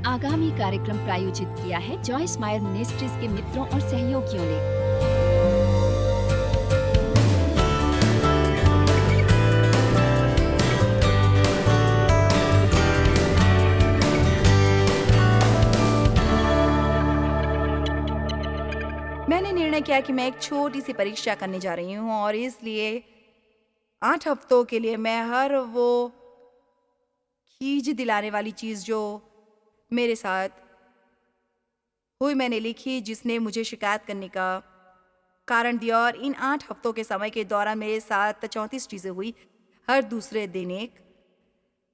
आगामी कार्यक्रम प्रायोजित किया है जॉयस मायर मिनिस्ट्रीज के मित्रों और सहयोगियों ने। मैंने निर्णय किया कि मैं एक छोटी सी परीक्षा करने जा रही हूँ और इसलिए 8 हफ्तों के लिए मैं हर वो खींच दिलाने वाली चीज़ जो मेरे साथ हुई मैंने लिखी, जिसने मुझे शिकायत करने का कारण दिया। और इन 8 हफ्तों के समय के दौरान मेरे साथ 34 चीज़ें हुई, हर दूसरे दिन एक।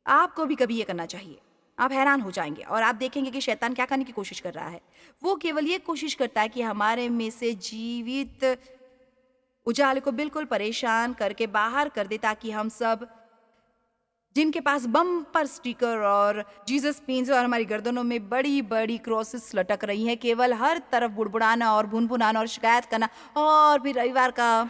आपको भी कभी ये करना चाहिए। आप हैरान हो जाएंगे और आप देखेंगे कि शैतान क्या करने की कोशिश कर रहा है। वो केवल ये कोशिश करता है कि हमारे में से जीवित उजाले को बिल्कुल परेशान करके बाहर कर दे, ताकि हम सब जिनके पास बम्पर स्टिकर और जीसस पिन्स और हमारी गर्दनों में बड़ी बड़ी क्रॉसेस लटक रही हैं, केवल हर तरफ बुड़बुड़ाना और भुनभुनाना और शिकायत करना। और फिर रविवार का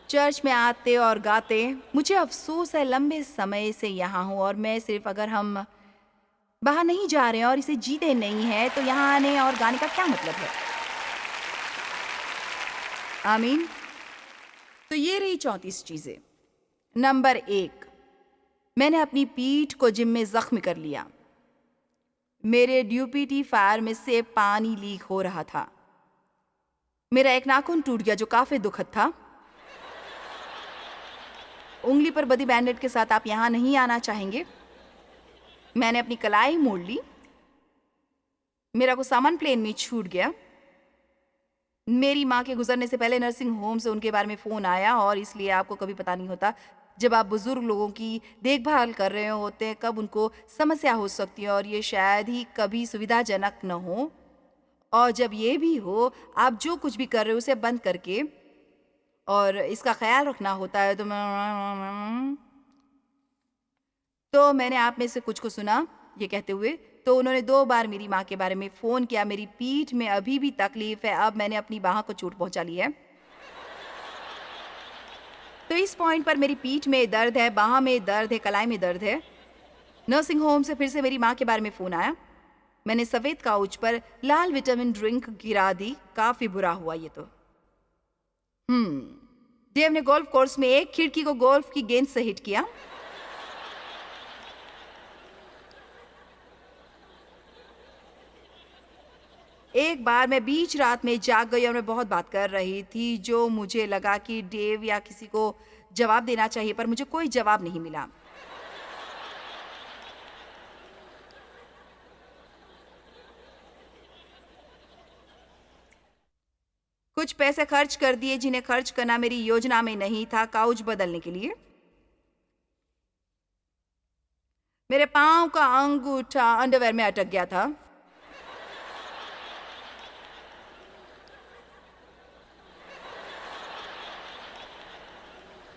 चर्च में आते और गाते। मुझे अफसोस है, लंबे समय से यहाँ हूँ और मैं सिर्फ, अगर हम बाहर नहीं जा रहे हैं और इसे जीते नहीं हैं, तो यहाँ आने और गाने का क्या मतलब है? आमीन। तो ये रही 34 चीजें। नंबर 1, मैंने अपनी पीठ को जिम में जख्म कर लिया। मेरे ड्यूपिटीफायर में से पानी लीक हो रहा था। मेरा एक नाखून टूट गया जो काफी दुखद था। उंगली पर बदी बैंडेड के साथ आप यहाँ नहीं आना चाहेंगे। मैंने अपनी कलाई मोड़ ली। मेरा कुछ सामान प्लेन में छूट गया। मेरी माँ के गुजरने से पहले नर्सिंग होम से उनके बारे में फ़ोन आया, और इसलिए आपको कभी पता नहीं होता जब आप बुजुर्ग लोगों की देखभाल कर रहे होते हैं कब उनको समस्या हो सकती है, और ये शायद ही कभी सुविधाजनक न हो। और जब ये भी हो, आप जो कुछ भी कर रहे हो उसे बंद करके और इसका ख्याल रखना होता है। तो मैंने आप में से कुछ को सुना ये कहते हुए। तो उन्होंने 2 बार मेरी माँ के बारे में फ़ोन किया। मेरी पीठ में अभी भी तकलीफ है। अब मैंने अपनी बाह को चोट पहुंचा ली है। तो इस पॉइंट पर मेरी पीठ में दर्द है, बाह में दर्द है, कलाई में दर्द है। नर्सिंग होम से फिर से मेरी माँ के बारे में फ़ोन आया। मैंने सफ़ेद काउच पर लाल विटामिन ड्रिंक गिरा दी। काफ़ी बुरा हुआ ये तो। देव ने गोल्फ कोर्स में एक खिड़की को गोल्फ की गेंद से हिट किया। एक बार मैं बीच रात में जाग गई और मैं बहुत बात कर रही थी, जो मुझे लगा कि डेव या किसी को जवाब देना चाहिए, पर मुझे कोई जवाब नहीं मिला। कुछ पैसे खर्च कर दिए जिन्हें खर्च करना मेरी योजना में नहीं था, काउच बदलने के लिए। मेरे पांव का अंगूठा अंडरवेयर में अटक गया था।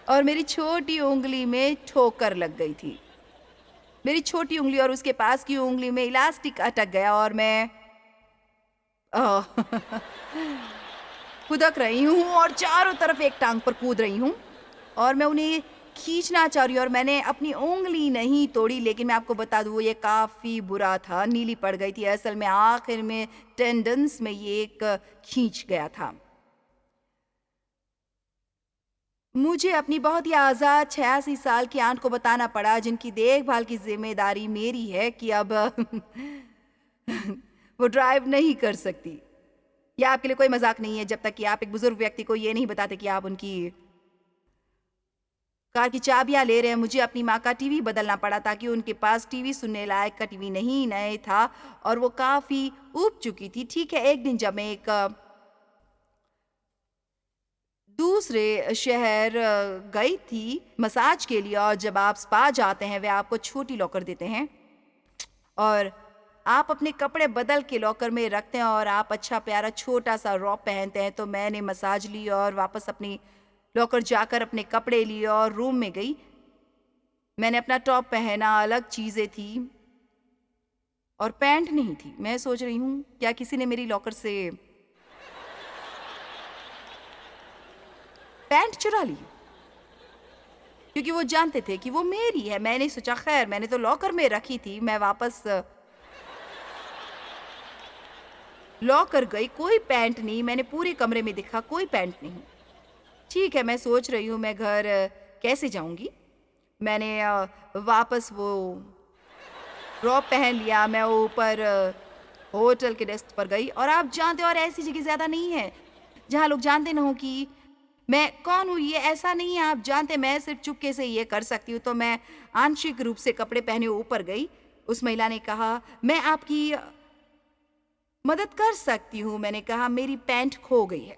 और मेरी छोटी उंगली में ठोकर लग गई थी। मेरी छोटी उंगली और उसके पास की उंगली में इलास्टिक अटक गया और मैं खुदक रही हूँ और चारों तरफ एक टांग पर कूद रही हूँ और मैं उन्हें खींचना चाह रही हूँ। और मैंने अपनी उंगली नहीं तोड़ी, लेकिन मैं आपको बता दूँ ये काफ़ी बुरा था, नीली पड़ गई थी। असल में आखिर में टेंडन्स में ये एक खींच गया था। मुझे अपनी बहुत ही आज़ाद 86 साल की आंट को बताना पड़ा, जिनकी देखभाल की जिम्मेदारी मेरी है, कि अब वो ड्राइव नहीं कर सकती। यह आपके लिए कोई मजाक नहीं है जब तक कि आप एक बुजुर्ग व्यक्ति को ये नहीं बताते कि आप उनकी कार की चाबियां ले रहे हैं। मुझे अपनी माँ का टीवी बदलना पड़ा ताकि उनके पास टीवी सुनने लायक का टीवी नहीं था और वो काफ़ी ऊब चुकी थी। ठीक है, एक दिन जब मैं एक दूसरे शहर गई थी मसाज के लिए, और जब आप स्पा जाते हैं वे आपको छोटी लॉकर देते हैं और आप अपने कपड़े बदल के लॉकर में रखते हैं और आप अच्छा प्यारा छोटा सा रॉब पहनते हैं। तो मैंने मसाज ली और वापस अपनी लॉकर जाकर अपने कपड़े लिए और रूम में गई। मैंने अपना टॉप पहना, अलग चीज़ें थी और पैंट नहीं थी। मैं सोच रही हूँ क्या किसी ने मेरी लॉकर से पैंट चुरा ली। क्योंकि वो जानते थे कि वो मेरी है। मैंने सोचा खैर मैंने तो लॉकर में रखी थी, मैं वापस लॉकर गई, कोई पैंट नहीं। मैंने पूरे कमरे में देखा, कोई पैंट नहीं। ठीक है, मैं सोच रही हूँ मैं घर कैसे जाऊँगी? मैंने वापस वो रॉब पहन लिया, मैं ऊपर होटल के डेस्क पर गई और आप जानते हो और ऐसी जगह ज़्यादा नहीं है, जहाँ लोग जानते ना हो कि मैं कौन हूँ। ये ऐसा नहीं है, आप जानते मैं सिर्फ़ चुपके से ये कर सकती हूँ। तो मैं आंशिक रूप से कपड़े पहने ऊपर गई। उस महिला ने कहा, "मैं आपकी मदद कर सकती हूँ।" मैंने कहा, "मेरी पैंट खो गई है।"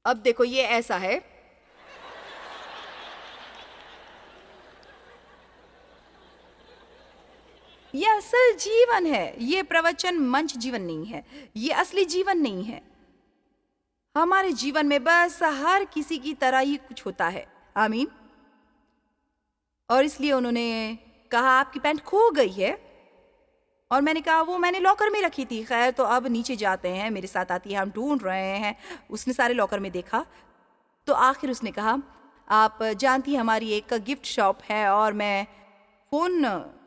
अब देखो ये ऐसा है, ये असल जीवन है, ये प्रवचन मंच जीवन नहीं है, ये असली जीवन नहीं है। हमारे जीवन में बस हर किसी की तरह ही कुछ होता है। आमीन। और इसलिए उन्होंने कहा, "आपकी पैंट खो गई है।" और मैंने कहा, "वो मैंने लॉकर में रखी थी।" खैर तो अब नीचे जाते हैं, मेरे साथ आती है, हम ढूंढ रहे हैं। उसने सारे लॉकर में देखा, तो आखिर उसने कहा, "आप जानती हैं हमारी एक गिफ्ट शॉप है और मैं फ़ोन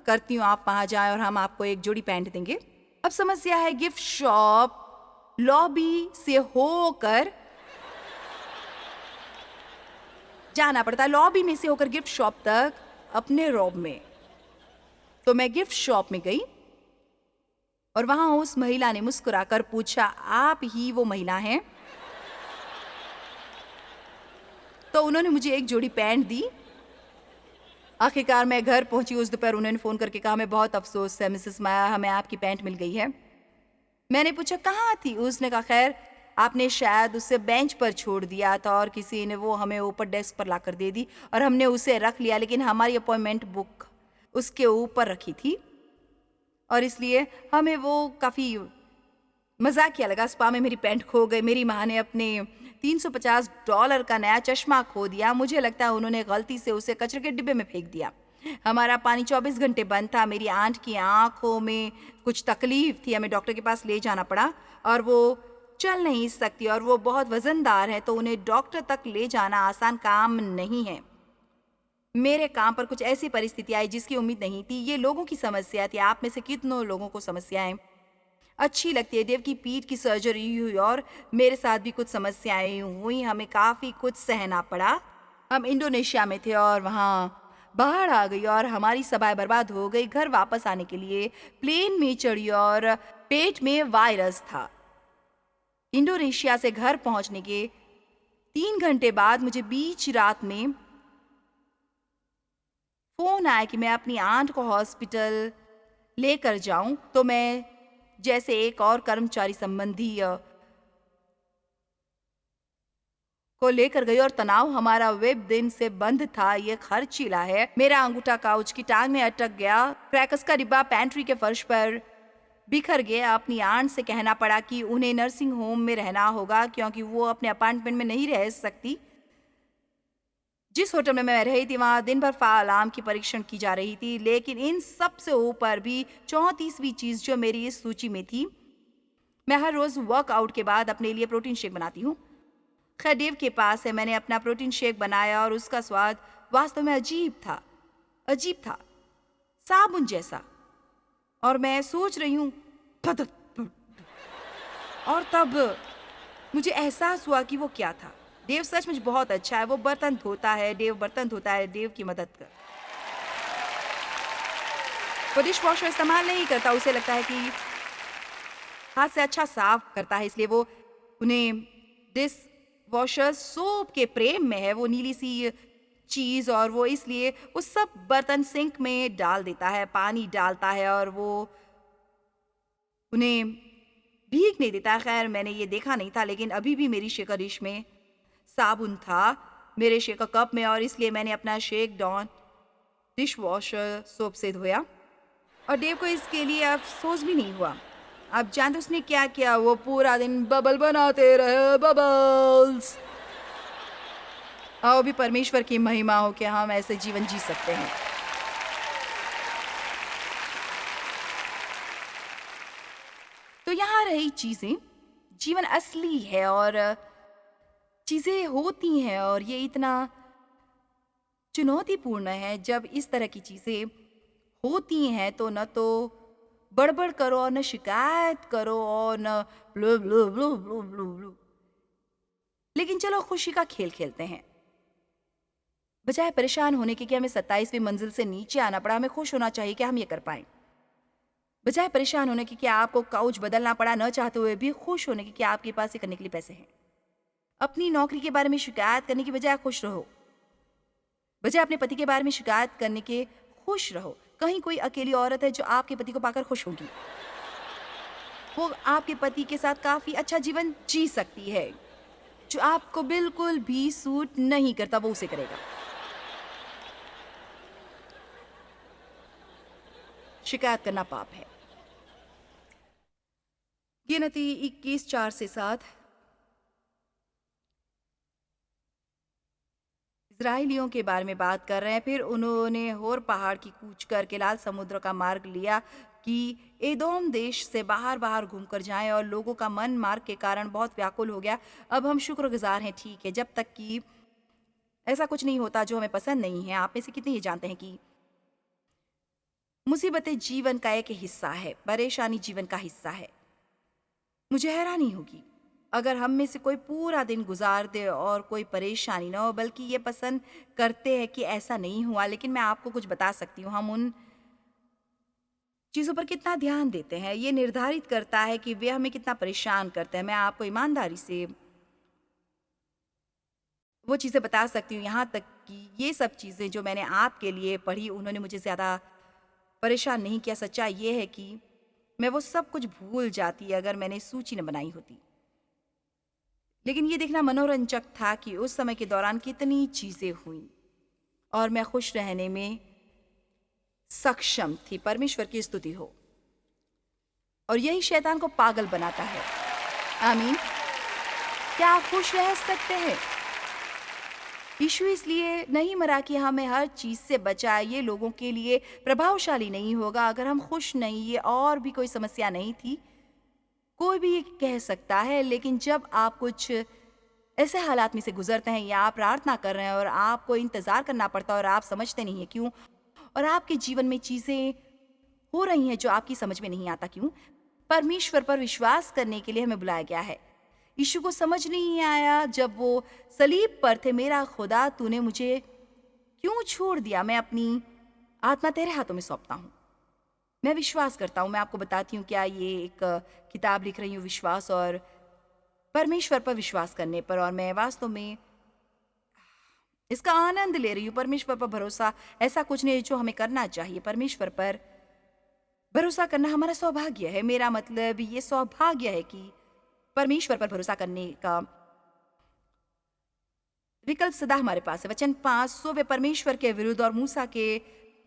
करती हूँ, आप वहाँ जाएँ और हम आपको एक जोड़ी पैंट देंगे।" अब समस्या है, गिफ्ट शॉप लॉबी से होकर जाना पड़ता है, लॉबी में से होकर गिफ्ट शॉप तक अपने रॉब में। तो मैं गिफ्ट शॉप में गई और वहाँ उस महिला ने मुस्कुराकर पूछा, "आप ही वो महिला हैं?" तो उन्होंने मुझे एक जोड़ी पैंट दी। आखिरकार मैं घर पहुंची। उस दोपहर उन्होंने फ़ोन करके कहा, "मैं बहुत अफ़सोस है मिसेस माया, हमें आपकी पैंट मिल गई है।" मैंने पूछा, "कहाँ थी?" उसने कहा, "खैर आपने शायद उसे बेंच पर छोड़ दिया था और किसी ने वो हमें ऊपर डेस्क पर लाकर दे दी और हमने उसे रख लिया, लेकिन हमारी अपॉइंटमेंट बुक उसके ऊपर रखी थी और इसलिए हमें वो काफ़ी मज़ाकिया लगा। स्पा में मेरी पैंट खो गई। मेरी माँ ने अपने $350 का नया चश्मा खो दिया। मुझे लगता है उन्होंने गलती से उसे कचरे के डिब्बे में फेंक दिया। हमारा पानी 24 घंटे बंद था। मेरी आंट की आँखों में कुछ तकलीफ थी, हमें डॉक्टर के पास ले जाना पड़ा और वो चल नहीं सकती और वो बहुत वज़नदार है, तो उन्हें डॉक्टर तक ले जाना आसान काम नहीं है। मेरे काम पर कुछ ऐसी परिस्थिति आई जिसकी उम्मीद नहीं थी। ये लोगों की समस्या थी। आप में से कितनों लोगों को समस्याएँ अच्छी लगती है। देव की पीठ की सर्जरी हुई और मेरे साथ भी कुछ समस्याएं हुई। हमें काफ़ी कुछ सहना पड़ा। हम इंडोनेशिया में थे और वहाँ बाढ़ आ गई और हमारी सभाएं बर्बाद हो गई। घर वापस आने के लिए प्लेन में चढ़ी और पेट में वायरस था। इंडोनेशिया से घर पहुँचने के 3 घंटे बाद मुझे बीच रात में फ़ोन आया कि मैं अपनी आंट को हॉस्पिटल लेकर जाऊं। तो मैं जैसे एक और कर्मचारी संबंधी को लेकर गई और तनाव हमारा वेब दिन से बंद था। ये खर्चीला है। मेरा अंगूठा काउच की टांग में अटक गया। क्रैकर्स का डिब्बा पैंट्री के फर्श पर बिखर गया। अपनी आंट से कहना पड़ा कि उन्हें नर्सिंग होम में रहना होगा क्योंकि वो अपने अपार्टमेंट में नहीं रह सकती। जिस होटल में मैं रही थी वहाँ दिन भर फायर अलार्म की परीक्षण की जा रही थी, लेकिन इन सब से ऊपर भी 34वीं चीज़ जो मेरी इस सूची में थी, मैं हर रोज़ वर्कआउट के बाद अपने लिए प्रोटीन शेक बनाती हूँ। खैर देव के पास है, मैंने अपना प्रोटीन शेक बनाया और उसका स्वाद वास्तव में अजीब था, साबुन जैसा। और मैं सोच रही हूँ और तब मुझे एहसास हुआ कि वो क्या था। देव सचमुच बहुत अच्छा है, वो बर्तन धोता है, देव बर्तन धोता है, देव की मदद कर। वो डिश वॉशर इस्तेमाल नहीं करता, उसे लगता है कि हाथ से अच्छा साफ करता है, इसलिए वो उन्हें डिश वॉशर सोप के प्रेम में है। वो नीली सी चीज़ और वो इसलिए वो सब बर्तन सिंक में डाल देता है, पानी डालता है और वो उन्हें भीगने देता है। खैर मैंने ये देखा नहीं था, लेकिन अभी भी मेरी शेकर डिश में साबुन था मेरे शेकर कप में और इसलिए मैंने अपना शेक डॉन डिश वॉशर सोप से धोया और देव को इसके लिए अफसोस भी नहीं हुआ। आप जानते उसने क्या किया? वो पूरा दिन बबल बनाते रहे, बबल्स। आओ भी परमेश्वर की महिमा हो कि हम ऐसे जीवन जी सकते हैं। तो यहाँ रही चीजें, जीवन असली है और चीजें होती हैं और ये इतना चुनौतीपूर्ण है। जब इस तरह की चीज़ें होती हैं तो न तो बड़बड़ करो और न शिकायत करो और न blue blue blue blue blue blue. लेकिन चलो खुशी का खेल खेलते हैं। बजाय परेशान होने के कि हमें 27वीं मंजिल से नीचे आना पड़ा, हमें खुश होना चाहिए कि हम ये कर पाएँ। बजाय परेशान होने के कि आपको काउच बदलना पड़ा न चाहते हुए भी, खुश होने के कि आपके पास ये करने के लिए पैसे हैं। अपनी नौकरी के बारे में शिकायत करने की बजाय खुश रहो। बजाय अपने पति के बारे में शिकायत करने के खुश रहो। कहीं कोई अकेली औरत है जो आपके पति को पाकर खुश होगी। वो आपके पति के साथ काफ़ी अच्छा जीवन जी सकती है। जो आपको बिल्कुल भी सूट नहीं करता वो उसे करेगा। शिकायत करना पाप है। गिनती 21 4 से 7। इजराइलियों के बारे में बात कर रहे हैं। फिर उन्होंने होर पहाड़ की कूच करके लाल समुद्र का मार्ग लिया कि एदोम देश से बाहर घूमकर जाएं, और लोगों का मन मार्ग के कारण बहुत व्याकुल हो गया। अब हम शुक्रगुजार हैं, ठीक है, जब तक कि ऐसा कुछ नहीं होता जो हमें पसंद नहीं है। आप में से कितने ये जानते हैं कि मुसीबतें जीवन का एक हिस्सा है, परेशानी जीवन का हिस्सा है। मुझे हैरानी होगी अगर हम में से कोई पूरा दिन गुजार दे और कोई परेशानी ना हो, बल्कि ये पसंद करते हैं कि ऐसा नहीं हुआ। लेकिन मैं आपको कुछ बता सकती हूँ, हम उन चीज़ों पर कितना ध्यान देते हैं ये निर्धारित करता है कि वे हमें कितना परेशान करते हैं। मैं आपको ईमानदारी से वो चीज़ें बता सकती हूँ, यहाँ तक कि ये सब चीज़ें जो मैंने आपके लिए पढ़ी उन्होंने मुझे ज़्यादा परेशान नहीं किया। सच्चाई ये है कि मैं वो सब कुछ भूल जाती अगर मैंने सूची न बनाई होती। लेकिन ये देखना मनोरंजक था कि उस समय के दौरान कितनी चीज़ें हुई और मैं खुश रहने में सक्षम थी। परमेश्वर की स्तुति हो। और यही शैतान को पागल बनाता है। आमीन। क्या आप खुश रह सकते हैं? यीशु इसलिए नहीं मरा कि हमें हर चीज़ से बचाए। ये लोगों के लिए प्रभावशाली नहीं होगा अगर हम खुश नहीं। ये और भी कोई समस्या नहीं थी। कोई भी ये कह सकता है। लेकिन जब आप कुछ ऐसे हालात में से गुजरते हैं या आप प्रार्थना कर रहे हैं और आपको इंतज़ार करना पड़ता है और आप समझते नहीं है क्यों, और आपके जीवन में चीज़ें हो रही हैं जो आपकी समझ में नहीं आता क्यों, परमेश्वर पर विश्वास करने के लिए हमें बुलाया गया है। यीशु को समझ नहीं आया जब वो सलीब पर थे, मेरा खुदा तूने मुझे क्यों छोड़ दिया? मैं अपनी आत्मा तेरे हाथों में सौंपता हूँ। मैं विश्वास करता हूँ। मैं आपको बताती हूँ क्या ये एक किताब लिख रही हूँ विश्वास और परमेश्वर पर विश्वास करने पर, और मैं वास्तव में इसका आनंद ले रही हूँ। परमेश्वर पर भरोसा ऐसा कुछ नहीं है जो हमें करना चाहिए। परमेश्वर पर भरोसा करना हमारा सौभाग्य है। मेरा मतलब ये सौभाग्य है कि परमेश्वर पर भरोसा करने का विकल्प सदा हमारे पास है। वचन 5, सो वे परमेश्वर के विरुद्ध और मूसा के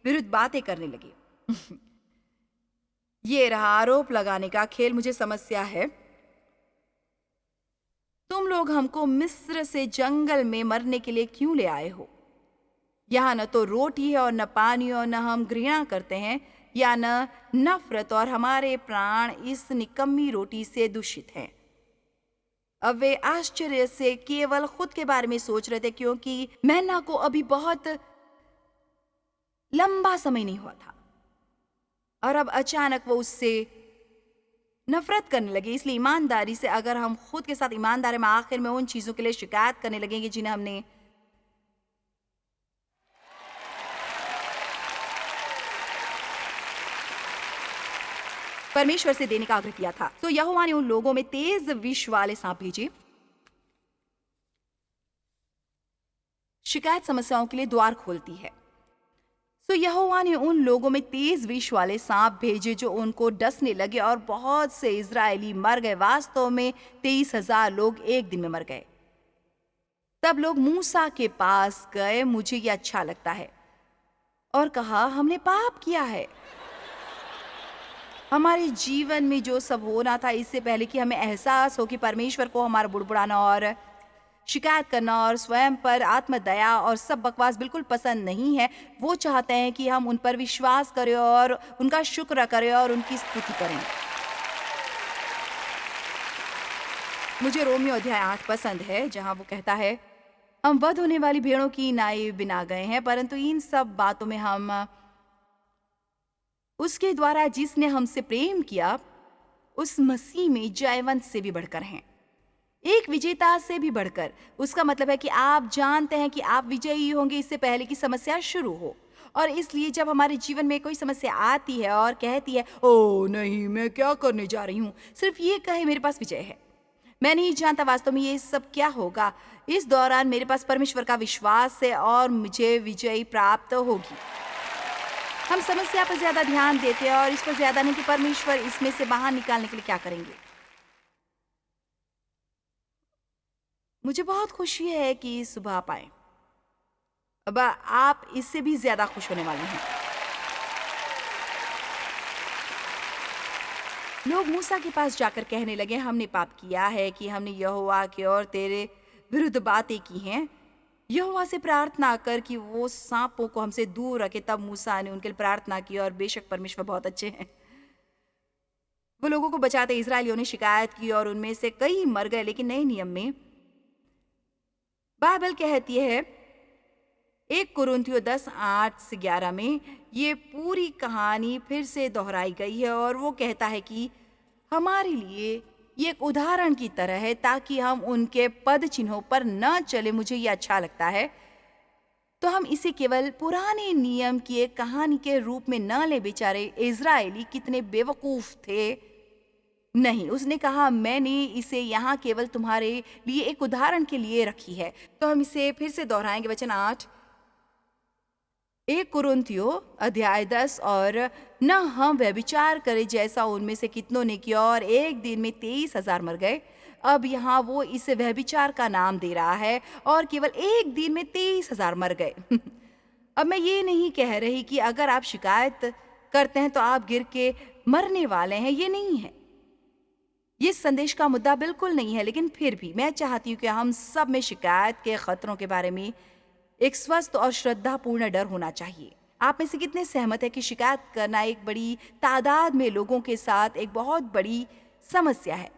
विरुद्ध बातें करने लगे। ये रहा आरोप लगाने का खेल। मुझे समस्या है। तुम लोग हमको मिस्र से जंगल में मरने के लिए क्यों ले आए हो? यहाँ न तो रोटी है और न पानी, और न हम घृणा करते हैं या न नफरत, और हमारे प्राण इस निकम्मी रोटी से दूषित हैं। अब वे आश्चर्य से केवल खुद के बारे में सोच रहे थे क्योंकि मैना को अभी बहुत लंबा समय नहीं हुआ था और अब अचानक वो उससे नफरत करने लगे। इसलिए ईमानदारी से अगर हम खुद के साथ ईमानदारी में आखिर में उन चीजों के लिए शिकायत करने लगेंगे जिन्हें हमने परमेश्वर से देने का आग्रह किया था। तो यहोवा ने उन लोगों में तेज विष वाले सांप भेजे। शिकायत समस्याओं के लिए द्वार खोलती है। तो यहोवा ने उन लोगों में तेज विष वाले सांप भेजे जो उनको डसने लगे और बहुत से इजरायली मर गए। वास्तव में 23,000 लोग एक दिन में मर गए। तब लोग मूसा के पास गए, मुझे ये अच्छा लगता है, और कहा हमने पाप किया है। हमारे जीवन में जो सब होना था इससे पहले कि हमें एहसास हो कि परमेश्वर को हमारा बुड़बुड़ाना और शिकायत करना और स्वयं पर आत्मदया और सब बकवास बिल्कुल पसंद नहीं है। वो चाहते हैं कि हम उन पर विश्वास करें और उनका शुक्र करें और उनकी स्तुति करें। मुझे रोमियो अध्याय 8 पसंद है जहां वो कहता है हम वध होने वाली भेड़ों की नाई बिना गए हैं, परंतु इन सब बातों में हम उसके द्वारा जिसने हमसे प्रेम किया, उस मसीह में जयवंत से भी बढ़कर हैं, एक विजेता से भी बढ़कर। उसका मतलब है कि आप जानते हैं कि आप विजयी होंगे इससे पहले कि समस्या शुरू हो। और इसलिए जब हमारे जीवन में कोई समस्या आती है और कहती है, ओ नहीं, मैं क्या करने जा रही हूँ, सिर्फ ये कहे मेरे पास विजय है, मैं नहीं जानता वास्तव में ये सब क्या होगा, इस दौरान मेरे पास परमेश्वर का विश्वास है और मुझे विजय प्राप्त होगी। हम समस्या पर ज्यादा ध्यान देते हैं और इस पर ज्यादा नहीं कि परमेश्वर इसमें से बाहर निकालने के लिए क्या करेंगे। मुझे बहुत खुशी है कि सुबह आप आए। अब आप इससे भी ज्यादा खुश होने वाले हैं। लोग मूसा के पास जाकर कहने लगे, हमने पाप किया है कि हमने यहोवा की और तेरे विरुद्ध बातें की हैं। यहोवा से प्रार्थना कर कि वो सांपों को हमसे दूर रखे। तब मूसा ने उनके लिए प्रार्थना की और बेशक परमेश्वर बहुत अच्छे हैं, वो लोगों को बचाते। इजरायलियों ने शिकायत की और उनमें से कई मर गए। लेकिन नए नियम में बाइबल कहती है 1 कुरिन्थियों 10:8-11 में ये पूरी कहानी फिर से दोहराई गई है और वो कहता है कि हमारे लिए ये एक उदाहरण की तरह है ताकि हम उनके पद चिन्हों पर न चले। मुझे ये अच्छा लगता है। तो हम इसे केवल पुराने नियम की एक कहानी के रूप में न ले। बेचारे इजरायली कितने बेवकूफ थे। नहीं, उसने कहा मैंने इसे यहाँ केवल तुम्हारे लिए एक उदाहरण के लिए रखी है। तो हम इसे फिर से दोहराएंगे। वचन 8, 1 कुरिन्थियों अध्याय 10, और न हम व्यभिचार करें जैसा उनमें से कितनों ने किया और एक दिन में 23,000 मर गए। अब यहाँ वो इसे व्यभिचार का नाम दे रहा है और केवल एक दिन में 23,000 मर गए। अब मैं ये नहीं कह रही कि अगर आप शिकायत करते हैं तो आप गिर के मरने वाले हैं, ये नहीं है। ये संदेश का मुद्दा बिल्कुल नहीं है। लेकिन फिर भी मैं चाहती हूँ कि हम सब में शिकायत के खतरों के बारे में एक स्वस्थ और श्रद्धापूर्ण डर होना चाहिए। आप में से कितने सहमत है कि शिकायत करना एक बड़ी तादाद में लोगों के साथ एक बहुत बड़ी समस्या है?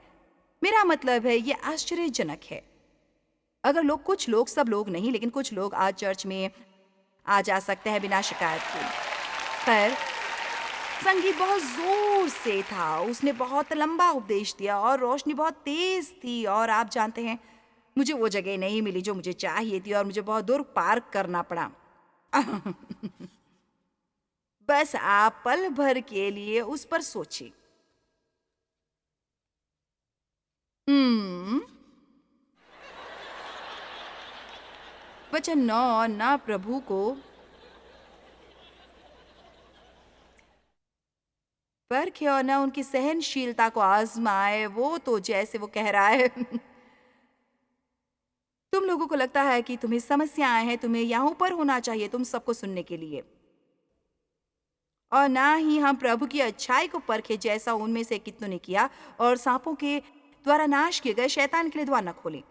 मेरा मतलब है ये आश्चर्यजनक है। अगर लोग, कुछ लोग, सब लोग नहीं, लेकिन कुछ लोग आज चर्च में आ जा सकते हैं बिना शिकायत के। खैर, संगीत बहुत जोर से था, उसने बहुत लंबा उपदेश दिया और रोशनी बहुत तेज थी। और आप जानते हैं, मुझे वो जगह नहीं मिली जो मुझे चाहिए थी और मुझे बहुत दूर पार्क करना पड़ा। बस आप पल भर के लिए उस पर सोचिए। वचन 9, ना प्रभु को परखे और ना उनकी सहनशीलता को आजमाए। वो तो जैसे वो कह रहा है तुम लोगों को लगता है कि तुम्हें समस्याएं हैं, तुम्हें यहाँ ऊपर होना चाहिए तुम सबको सुनने के लिए, और ना ही हम प्रभु की अच्छाई को परखे जैसा उनमें से कितनों ने किया और सांपों के द्वारा नाश किए गए शैतान के लिए द्वार न खोले।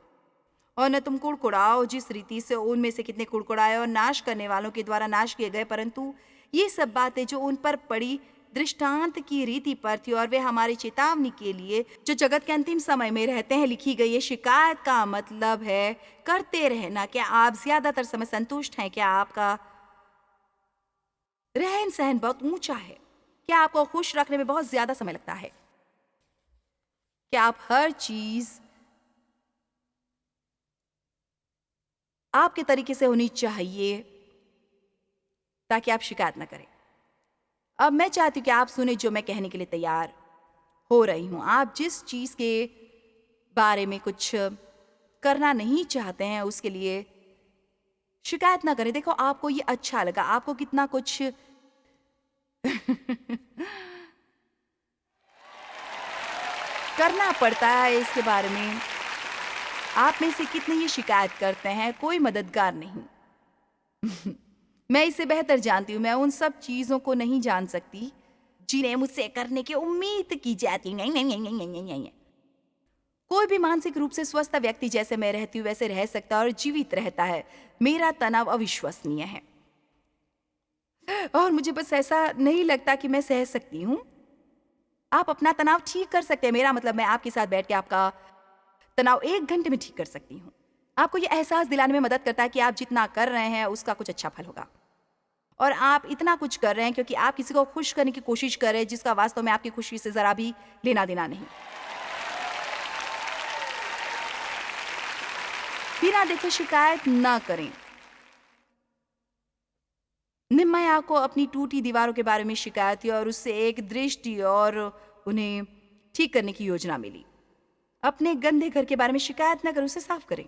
और न तुम कुड़कुड़ाओ जिस रीति से उनमें से कितने कुड़कुड़ाए और नाश करने वालों के द्वारा नाश किए गए, परंतु ये सब बातें जो उन पर पड़ी दृष्टांत की रीति पर थी और वे हमारी चेतावनी के लिए जो जगत के अंतिम समय में रहते हैं लिखी गई है। शिकायत का मतलब है करते रहना। क्या आप ज्यादातर समय संतुष्ट हैं? क्या आपका रहन सहन बहुत ऊंचा है? क्या आपको खुश रखने में बहुत ज्यादा समय लगता है? क्या आप हर चीज आपके तरीके से होनी चाहिए ताकि आप शिकायत न करें? अब मैं चाहती हूँ कि आप सुने जो मैं कहने के लिए तैयार हो रही हूँ। आप जिस चीज के बारे में कुछ करना नहीं चाहते हैं उसके लिए शिकायत ना करें। देखो, आपको ये अच्छा लगा, आपको कितना कुछ करना पड़ता है इसके बारे में। आप में से कितने ये शिकायत करते हैं? कोई मददगार नहीं। मैं इसे बेहतर जानती हूँ। मैं उन सब चीजों को नहीं जान सकती जिन्हें मुझसे करने की उम्मीद की जाती। नहीं। कोई भी मानसिक रूप से स्वस्थ व्यक्ति जैसे मैं रहती हूँ वैसे रह सकता है और जीवित रहता है। मेरा तनाव अविश्वसनीय है और मुझे बस ऐसा नहीं लगता कि मैं सह सकती हूँ। आप अपना तनाव ठीक कर सकते हैं। मेरा मतलब, मैं आपके साथ बैठ के आपका तनाव 1 घंटे में ठीक कर सकती हूँ। आपको ये एहसास दिलाने में मदद करता है कि आप जितना कर रहे हैं उसका कुछ अच्छा फल होगा। और आप इतना कुछ कर रहे हैं क्योंकि आप किसी को खुश करने की कोशिश कर रहे हैं जिसका वास्तव में आपकी खुशी से ज़रा भी लेना-देना नहीं। बिना देखे शिकायत ना करें। निम्मया को अपनी टूटी दीवारों के बारे में शिकायत हुई और उससे एक दृष्टि और उन्हें ठीक करने की योजना मिली। अपने गंदे घर के बारे में शिकायत न करें, उसे साफ करें।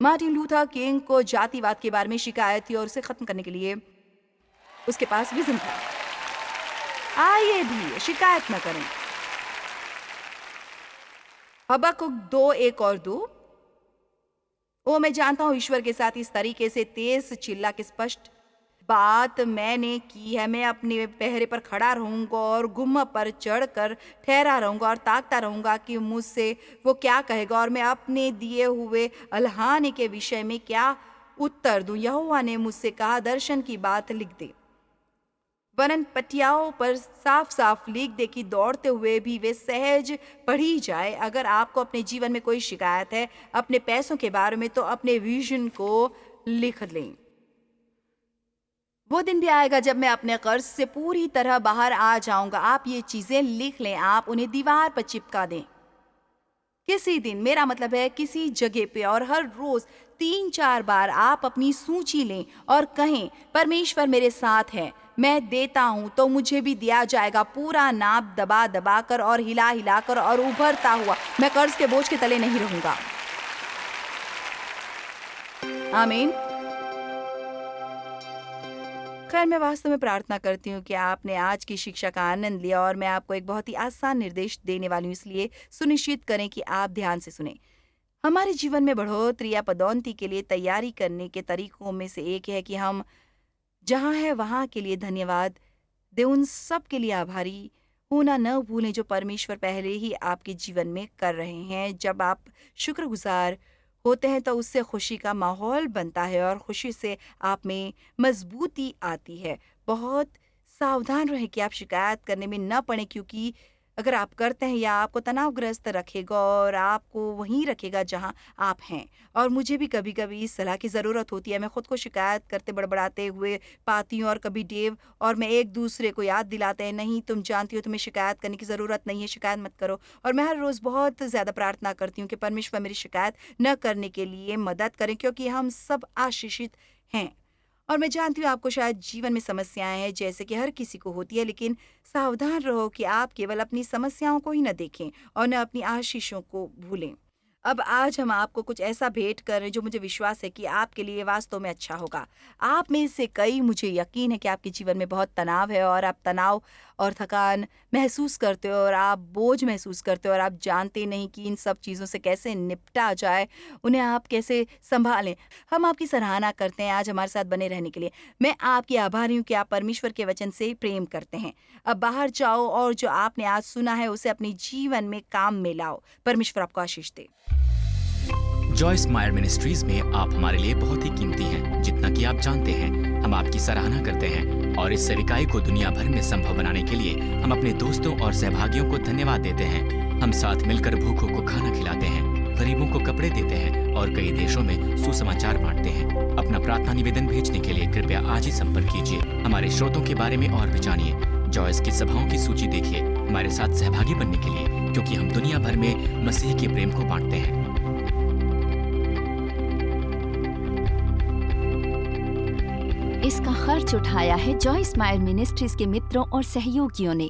मार्टिन लूथर किंग को जातिवाद के बारे में शिकायत थी और उसे खत्म करने के लिए उसके पास विजन था। आइए भी शिकायत न करें। हबक्कुक 2:1 और 2। ओ मैं जानता हूं ईश्वर के साथ इस तरीके से तेज चिल्ला के स्पष्ट बात मैंने की है। मैं अपने पहरे पर खड़ा रहूंगा और गुम्म पर चढ़कर ठहरा रहूंगा और ताकता रहूंगा कि मुझसे वो क्या कहेगा और मैं अपने दिए हुए अल्हाने के विषय में क्या उत्तर दूं। यहोवा ने मुझसे कहा, दर्शन की बात लिख दे, वरन पटियाओं पर साफ साफ लिख दे कि दौड़ते हुए भी वे सहज पढ़ी जाए। अगर आपको अपने जीवन में कोई शिकायत है अपने पैसों के बारे में, तो अपने विजन को लिख लें। वो दिन भी आएगा जब मैं अपने कर्ज से पूरी तरह बाहर आ जाऊंगा। आप ये चीजें लिख लें, आप उन्हें दीवार पर चिपका दें। किसी दिन, मेरा मतलब है किसी जगह पे, और हर रोज 3-4 बार आप अपनी सूची लें और कहें, परमेश्वर मेरे साथ है, मैं देता हूं तो मुझे भी दिया जाएगा, पूरा नाप दबा दबा कर और हिला हिला कर और उभरता हुआ मैं कर्ज के बोझ के तले नहीं रहूंगा। आमीन। खैर, मैं वास्तव में प्रार्थना करती हूँ कि आपने आज की शिक्षा का आनंद लिया और मैं आपको एक बहुत ही आसान निर्देश देने वाली हूँ, इसलिए सुनिश्चित करें कि आप ध्यान से सुने। हमारे जीवन में बढ़ोतरी या पदोन्नति के लिए तैयारी करने के तरीकों में से एक है कि हम जहाँ है वहाँ के लिए धन्यवाद दें, उन सब के लिए आभारी होना न भूलें जो परमेश्वर पहले ही आपके जीवन में कर रहे हैं। जब आप शुक्रगुजार होते हैं तो उससे खुशी का माहौल बनता है और खुशी से आप में मजबूती आती है। बहुत सावधान रहें कि आप शिकायत करने में न पड़ें, क्योंकि अगर आप करते हैं, यह आपको तनावग्रस्त रखेगा और आपको वहीं रखेगा जहां आप हैं। और मुझे भी कभी कभी इस सलाह की ज़रूरत होती है। मैं खुद को शिकायत करते बड़बड़ाते हुए पाती हूँ और कभी डेव और मैं एक दूसरे को याद दिलाते हैं, नहीं तुम जानती हो तुम्हें शिकायत करने की ज़रूरत नहीं है, शिकायत मत करो। और मैं हर रोज़ बहुत ज़्यादा प्रार्थना करती हूँ कि परमेश्वर मेरी शिकायत न करने के लिए मदद करें, क्योंकि हम सब आशीषित हैं। और मैं जानती हूँ आपको शायद जीवन में समस्याएं हैं जैसे कि हर किसी को होती है, लेकिन सावधान रहो कि आप केवल अपनी समस्याओं को ही न देखें और न अपनी आशीषों को भूलें। अब आज हम आपको कुछ ऐसा भेंट कर रहे हैं जो मुझे विश्वास है कि आपके लिए वास्तव में अच्छा होगा। आप में से कई, मुझे यकीन है कि आपके जीवन में बहुत तनाव है और आप तनाव और थकान महसूस करते हो और आप बोझ महसूस करते हो और आप जानते नहीं कि इन सब चीज़ों से कैसे निपटा जाए, उन्हें आप कैसे संभालें। हम आपकी सराहना करते हैं आज हमारे साथ बने रहने के लिए। मैं आपकी आभारी हूँ कि आप परमेश्वर के वचन से प्रेम करते हैं। अब बाहर जाओ और जो आपने आज सुना है उसे अपने जीवन में काम में लाओ। परमेश्वर आपको आशीष दे। जॉयस मायर मिनिस्ट्रीज में आप हमारे लिए बहुत ही कीमती हैं, जितना कि आप जानते हैं। हम आपकी सराहना करते हैं और इस सेविकाई को दुनिया भर में संभव बनाने के लिए हम अपने दोस्तों और सहभागियों को धन्यवाद देते हैं। हम साथ मिलकर भूखों को खाना खिलाते हैं, गरीबों को कपड़े देते हैं और कई देशों में सुसमाचार बांटते हैं। अपना प्रार्थना निवेदन भेजने के लिए कृपया आज ही संपर्क कीजिए। हमारे स्रोतों के बारे में और भी जानिए। जॉयस की सभाओं की सूची देखिए हमारे साथ सहभागी बनने के लिए, क्योंकि हम दुनिया भर में मसीह के प्रेम को बांटते हैं। इसका खर्च उठाया है जॉयस मायर मिनिस्ट्रीज के मित्रों और सहयोगियों ने।